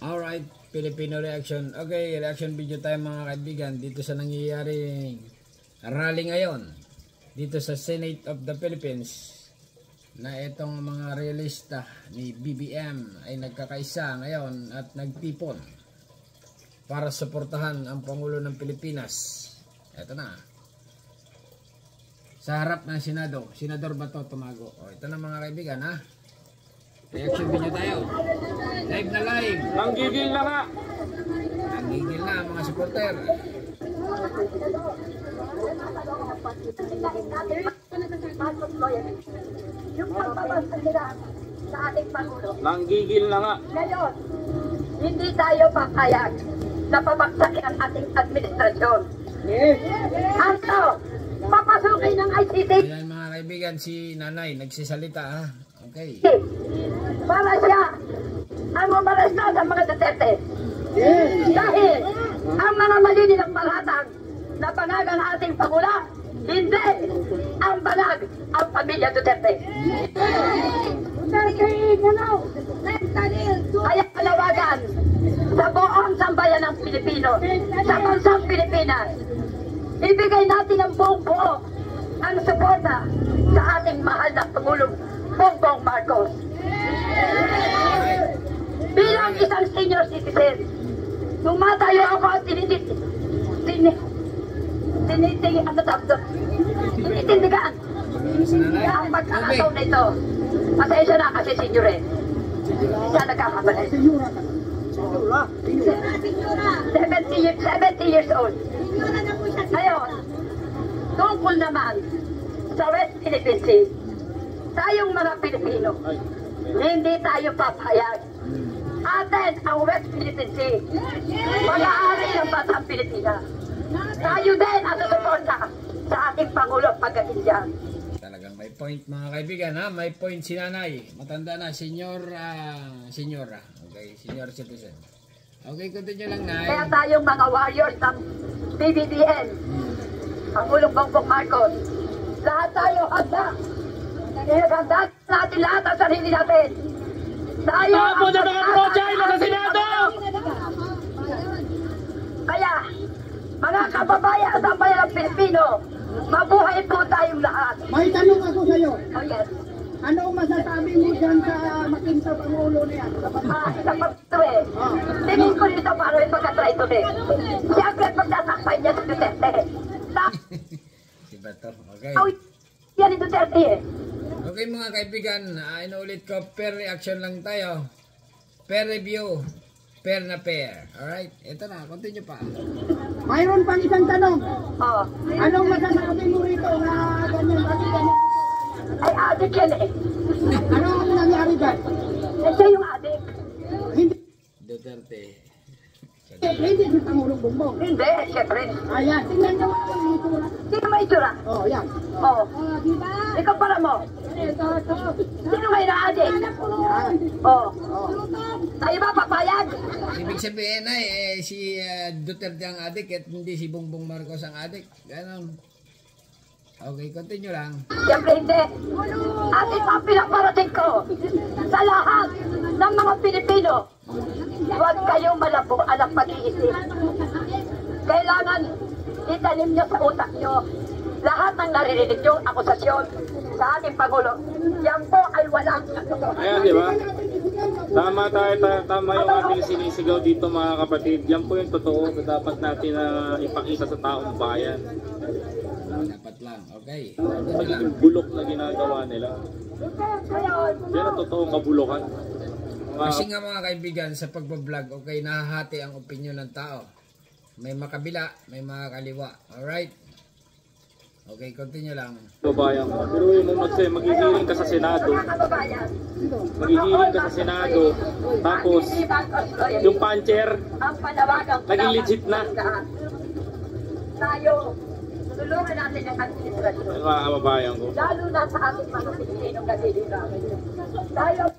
Alright, Filipino reaction. Okay, reaction video tayo mga kaibigan dito sa nangyayaring rally ngayon dito sa Senate of the Philippines, na itong mga realista ni BBM ay nagkakaisa ngayon at nagtipon para suportahan ang Pangulo ng Pilipinas. Ito na, sa harap ng Senado. Senador Bato Tumago. O, ito na mga kaibigan, ha. Reaction video tayo. Live na live. Nanggigil na nga. Nanggigil na mga supporter. Yung pagbabansa nila sa ating Pangulo. Nanggigil na nga. Ngayon, hindi tayo papayag na pabagsakin ang ating administrasyon. Ano? Papasukin ng ICT. Ayan mga kaibigan, si Nanay nagsisalita, ha. Okay. Para siya ang umalasna sa mga Duterte. Dahil ang mga malini ng palatang na banag ang ating Pangulo, hindi ang banag ang pamilya Duterte. Kaya panawagan sa buong sambayan ng Pilipino, sa bansang Pilipinas, ibigay natin ang buong-buo ang suporta sa ating mahal na Pangulong Bongbong Marcos. Bilang isang senior citizen, tumatayo ako at tinitindigan ang pagkakataon na ito. Pasensya na kasi senior eh. Siya nagkakabalit. 70 years old. Ngayon, tungkol naman sa West Philippine Sea, tayong mga Pilipino, hindi tayo papayag. Atin ang West Philippine Sea, pag-aari ng Bansang Pilipinas. Tayo din ang susuporta sa ating Pangulo pagdating dyan. Talagang may point mga kaibigan, ha. May point si Nanay. Matanda na, senyora. Okay, senior citizen. Okay, continue lang, Nay. Kaya tayong mga warriors ng PBBM, Pangulong Bongbong Marcos, lahat tayo handa. Handa natin lahat ang sarili natin. Tayo Tapo na mga project na sa Senado! Kaya, mga kababayan sa bayan ng Pilipino, mabuhay po tayong lahat. May tanong ako sa iyo. Oh yes. Ano masasabi mo dyan sa makinsa Pangulo na yan? Isa pa ito eh. Tingin ko dito paano yung pagkatry ito eh. Siyempre pagdasakpay niya sa Duterte. Si Bato. Okay. Oh, yan yung Duterte eh. Okay mga kaibigan, inuulit ko, per reaction lang tayo. Per review. Per na per. Alright? Ito na, continue pa. Mayroon pang isang tanong. Oh. Anong masasabi mo rito na ganyan? Ay adik yan eh. Ano ang nangyari dyan? Siya yung adik. Hindi Duterte. hindi si Pangulong Bongbong. Hindi, siyempre. Ayan, tingnan nyo ang itsura. Sino may itsura? Oh, yan. Oh. Ikaw para mo. Sino may na-adik? Oh. Tayo ba papayag? Ibig sabihin ay si Duterte ang adik at hindi si Bongbong Marcos ang adik. Ganon. Okay, continue lang. Siyempre hindi. At ito ang pinaparating ko sa lahat ng mga Pilipino. Huwag kayong malabo ang pag-iisip. Kailangan itanim nyo sa utak nyo lahat ng naririnig yung akusasyon sa ating Pangulo. Yan po ay walang katotohanan. Ayan, di ba? Tama tayo, tama yung ating sinisigaw dito mga kapatid. Yan po yung totoo na dapat natin ipakita sa taong bayan. Dapat lang. Okay. Magiging bulok na ginagawa nila. Yan ang totoong kabulokan. Kasi nga mga kaibigan, sa pagbablog, okay, nahahati ang opinion ng tao. May makabila, may makakaliwa. Alright? Okay, continue lang. Babayan mo. Pero yung maghihiling ka sa Senado. Maghihiling ka sa Senado. Tapos, yung puncher, naging legit na. Tayo, tulungan natin ang administrasyon. Mga kababayan ko. Lalo na sa ating mga Pilipinong kasiligan. Tayo,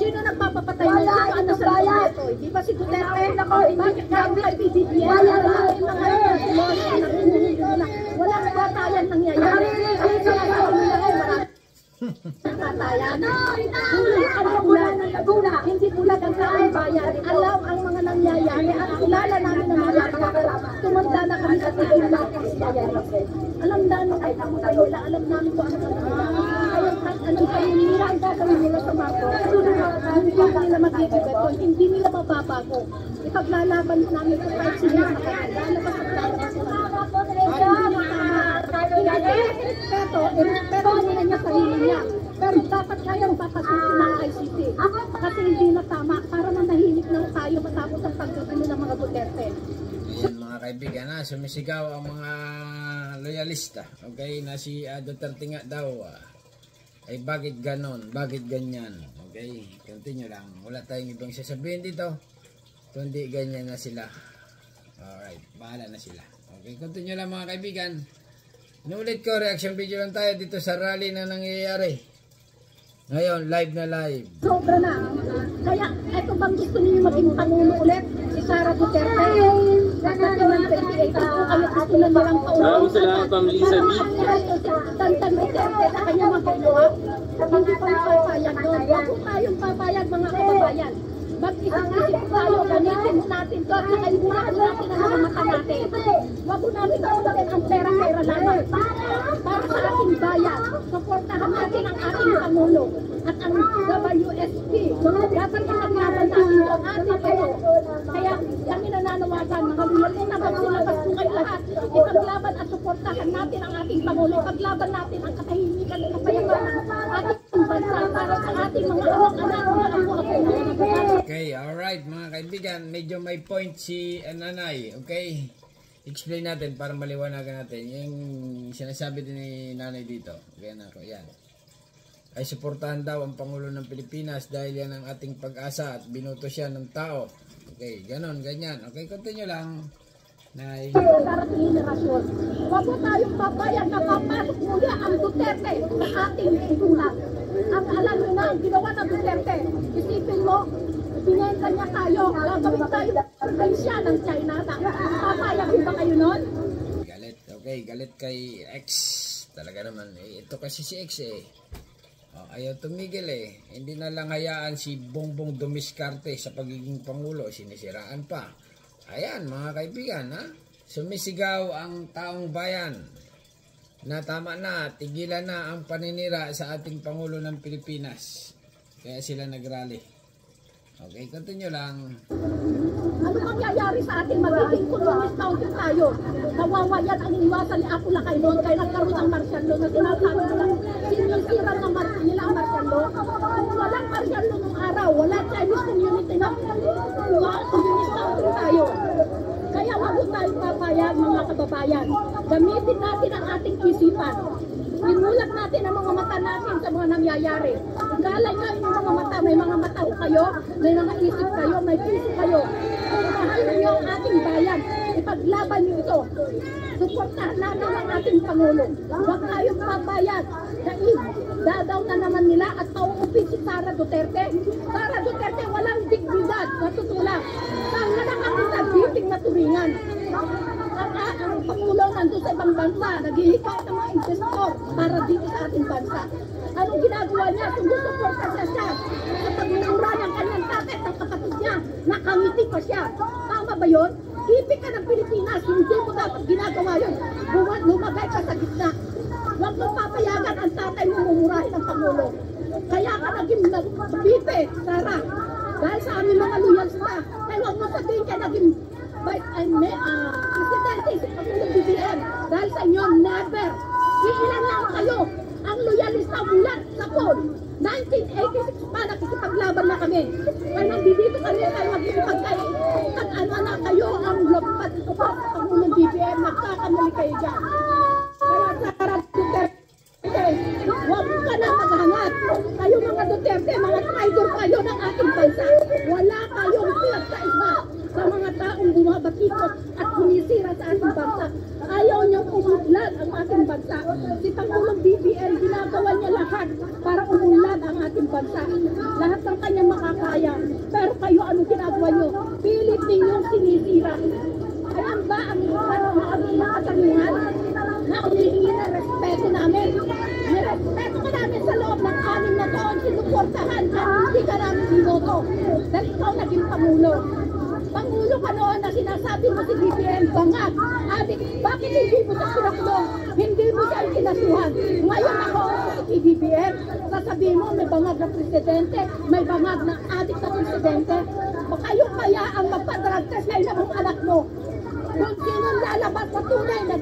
Sino nagpapapatay ng mga anak sa ito? Di ba si Duterte? Bakit kami ay bibigyan? Wala na batayan nangyayari. Wala na batayan. Laguna. Hindi tulad ng ating bayan. Alam ang mga nangyayari at kilala namin ang mga tumanda na kami sa tigil ng bayan. Alam namin ay kami kayo nila. Alam namin kung ano anong paninira ang gagawin nila sa Marco. Hindi nila magigibet kung hindi nila mababago. Ipaglalaban namin kung kahit sila sa kanila. Lalabas at lalabas sila. Pero nila niya sarili niya. Pero dapat kayang papasukin ng ICC. Kasi hindi na tama para manahimik na tayo matapos ang pagdating ng mga Duterte. Ayan mga kaibigan, sumisigaw ang mga loyalista. Okay, na si Duterte nga daw ay bakit ganon, bakit ganyan. Okay, continue lang. Wala tayong ibang sasabihin dito. Kundi ganyan na sila. Alright, bahala na sila. Okay, continue lang mga kaibigan. Nulit ko, reaction video lang tayo dito sa rally na nangyayari. Ngayon, live na live. Sobra na. Kaya, eto bang gusto niyo maging pangulo ulit? Si Sara Duterte. Nagdating ng 28 po kayo gusto na nilang paulo. Salamat Ma'am Lisa B. Tantan Duterte sa kanyang magagawa. Hindi pa papayag doon. Huwag po tayong papayag mga kababayan. Mag-isip-isip tayo, gamitin natin to at nakalimutan natin ang mga mata natin. Huwag po namin kaulakin ang pera-pera lamang. Para sa ating bayan, supportahan natin ang ating Pangulo at ang WSP. Dapat ipaglaban natin ang ating kayo. Kaya kami nananawagan, mga lumaling na magsilabas po kayo lahat. Ipaglaban at supportahan natin ang ating Pangulo. Ipaglaban natin ang katahimikan at kapayapaan ng ating bansa para sa ating mga anak-anak mga apo-apo. Okay, alright mga kaibigan, medyo may point si Nanay, okay? Explain natin para maliwanagan natin yung sinasabi din ni Nanay dito. Okay na ako, yan. Ay suportahan daw ang Pangulo ng Pilipinas dahil yan ang ating pag-asa at binoto siya ng tao. Okay, ganon, ganyan. Okay, continue lang. Nay. Darating generasyon. Huwag po tayong papayag na papasok muli ang Duterte sa ating lipunan. Ang alam nyo na, ang ginawa ng Duterte, isipin mo, binenta niya tayo, gagawin tayo ng siya ng China. Papayag ba kayo nun? Galit, okay, galit kay X. Talaga naman, ito kasi si X ayaw tumigil Hindi na lang hayaan si Bongbong Dumiskarte sa pagiging Pangulo, sinisiraan pa. Ayan mga kaibigan, sumisigaw ang taong bayan na tama na, tigilan na ang paninira sa ating Pangulo ng Pilipinas. Kaya sila nagrally. Okay, continue lang. Ano mangyayari sa ating magiging communist county tayo? Kawawa yan ang iniwasan ni Apo Lakay noon kaya nagkaroon ng martial law na sinasabi nila sinisira ng nila ang martial law. Walang martial law nung araw, wala Chinese community na communist county tayo. Kaya wag tayong papayag mga kababayan. Gamitin natin ang ating isipan. Inulat natin ang mga mata natin sa mga nangyayari. Igalay nga yung mga mata, may mga mata kayo, may mga isip kayo, may puso kayo. Mahal ninyo ang ating bayan. Ipaglaban niyo ito. Suportahan natin ang ating Pangulo. Huwag tayong papayag. Dadaw na naman nila at pauupin si Sara Duterte. Sara Duterte walang dignidad, matutulak. Saan na nakakita, biting na turingan. Ang Pangulo nandun sa ibang bansa, naghihikayat ng mga investor para dito sa ating bansa. Anong ginagawa niya? Sumusuporta siya sa pagmumura ng kanyang tatay at kapatid niya. Nakangiti pa siya. Tama ba yun? Ibig ka ng Pilipinas, hindi mo dapat ginagawa yun. Lumagay ka sa gitna. Huwag mo papayagan ang tatay mo mumurahin ng Pangulo. Kaya ka naging bibe, Sara. Dahil sa aming mga loyalista. Kaya huwag mo sabihin ka naging presidente sa Pangulong BBM. Dahil sa inyo, never. Iilan lang kayo ang loyalista mula sa poll. 1986 pa, nakikipaglaban na kami. Kaya nandito kami kayo magkipagkayo. At ano na kayo ang lapat ito pa sa Pangulong BBM. Nagkakamali kayo dyan. Kaya Sara Duterte, huwag ka na maghangat. Kayo mga Duterte, mga traitor kayo ng ating bansa. Wala kayong pinagkaiba sa mga taong bumabatikot at humisira sa ating bansa. Ayaw niyang umunlad ang ating bansa. Si Pangulong BBM, ginagawa niya lahat para umunlad ang ating bansa. Lahat ng kanyang makakaya. Pero kayo, anong ginagawa niyo? Pilit ninyong sinisira. Ayan ba ang mga katanungan na umihingi na respeto namin? May respeto ka namin sa loob ng 6 na taon sinuportahan at hindi ka namin mo. Dahil ikaw naging Pangulo. Pangulo ka noon na sinasabi mo si BBM bangag. Adik, bakit hindi mo siya pinakulong? Hindi mo siya kinasuhan. Ngayon ako si BBM, sasabihin mo may bangag na presidente, may bangag na adik na presidente. Kayo kaya ang magpa-drug test ngayon na mong anak mo. Kung sino lalabas na tunay na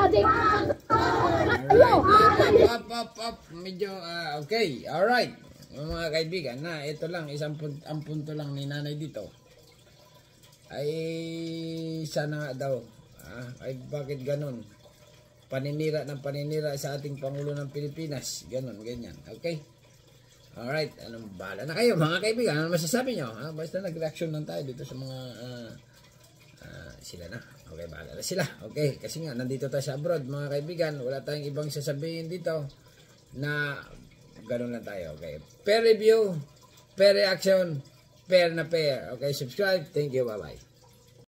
adik. Kayo. Up. Medyo, okay. Alright. Mga kaibigan, na ito lang, ang punto lang ni nanay dito. Ay, sana nga daw. Ay, bakit ganun? Paninira sa ating Pangulo ng Pilipinas. Ganun, ganyan. Okay? Alright, anong bahala na kayo mga kaibigan? Ano masasabi nyo? Basta nag-reaction lang tayo dito sa mga sila na. Okay, bahala na sila. Okay, kasi nga nandito tayo sa abroad mga kaibigan. Wala tayong ibang sasabihin dito na ganun lang tayo. Okay, fair review, fair reaction, fair na fair. Okay, subscribe. Thank you, bye-bye.